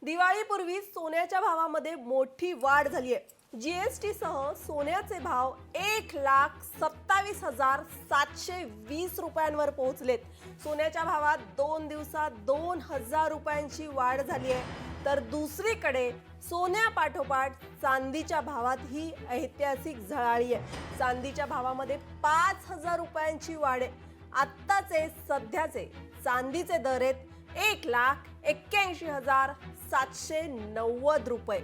दिवाळीपूर्वी सोन्याच्या भावामध्ये मोठी वाढ झाली आहे। जीएसटी सह सोन्याचे भाव 1,27,720 रुपयांवर पोहोचलेत। सोन्याच्या भावात 2 दिवसात 2,000 रुपयांची वाढ झाली आहे। तर दुसरीकडे सोन्यापाठोपाठ चांदीच्या भावात ही ऐतिहासिक झळाळी आहे। चांदीच्या भावामध्ये 5,000 रुपयांची वाढ आहे। आत्ताचे सध्याचे चांदीचे दर आहेत 1,81,790 रुपये।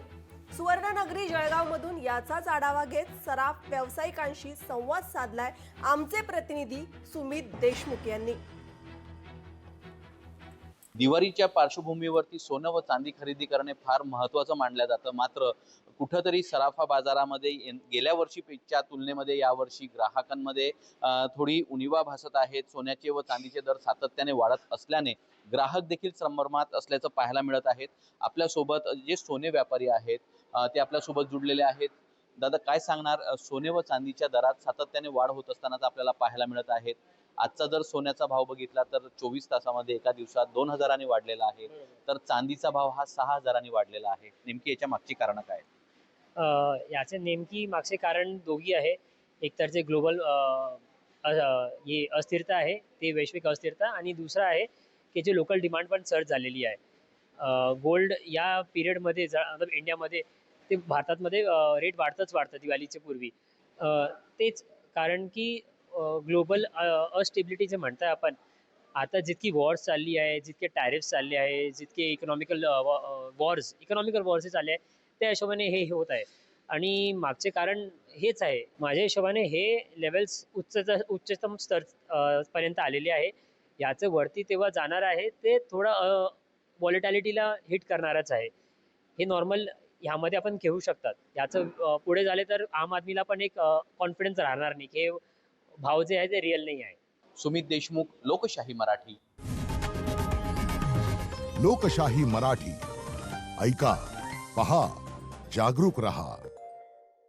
सुवर्णनगरी जळगावमधून याचाच आढावा घेत सराफ व्यावसायिकांशी संवाद साधलाय आमचे प्रतिनिधी सुमित देशमुख यांनी। दिवाळीच्या पार्श्वभूमीवरती सोनं व चांदी खरेदी करणे फार महत्त्वाचं मानलं जातं। मात्र कुठंतरी सराफा बाजारामध्ये गेल्या वर्षीपेक्षा तुलनेमध्ये यावर्षी ग्राहकांमध्ये थोडी उणिवा भासत आहेत। सोन्याचे व चांदीचे दर सातत्याने वाढत असल्याने ग्राहक देखील संभ्रमात असल्याचं पाहायला मिळत आहेत। आपल्यासोबत जे सोने व्यापारी आहेत ते आपल्यासोबत जुडलेले आहेत। दादा, काय सांगणार, सोने व चांदीच्या दरात सातत्याने वाढ होत असतानाच आपल्याला पाहायला मिळत आहेत। आजचा जर सोन्याचा भाव बघितला तर 24 तासामध्ये एका दिवसात 2,000 वाढलेला आहे, तर चांदीचा भाव हा 6,000 वाढलेला आहे। नेमकी याच्या मागची कारण काय? याचे नेमकी मागचे कारण दोघी आहे। एक तर जे ग्लोबल हे अस्थिरता आहे, ते वैश्विक अस्थिरता, आणि दुसरा आहे की जे लोकल डिमांड पण सर्ज झालेली आहे। गोल्ड या पिरियडमध्ये मतलब इंडियामध्ये ते भारतामध्ये रेट वाढतं दिवाळीच्या पूर्वी। तेच कारण की ग्लोबल अस्टेबिलिटी जे म्हणताय आपण, आता जितकी वॉर्स चालली आहे, जितके टॅरिफ्स चालले आहे, जितके इकॉनॉमिकल वॉर्स चालले आहे, त्या हिशोबाने हे होत आहे। आणि मागचे कारण हेच आहे। माझ्या हिशोबाने हे लेवल्स उच्चतम स्तर पर्यंत आलेले आहे। याचं वरती तेव्हा जाणार आहे ते थोडं व्हॉलेटिलिटीला हिट करणारच आहे। हे नॉर्मल ह्यामध्ये आपण घेऊ शकतात। याचं पुढे झाले तर आम आदमीला पण एक कॉन्फिडन्स राहणार नाही की भाव जे आहे ते रिअल नाही आहे। सुमित देशमुख, लोकशाही मराठी। लोकशाही मराठी ऐका, पहा, जागरूक रहा।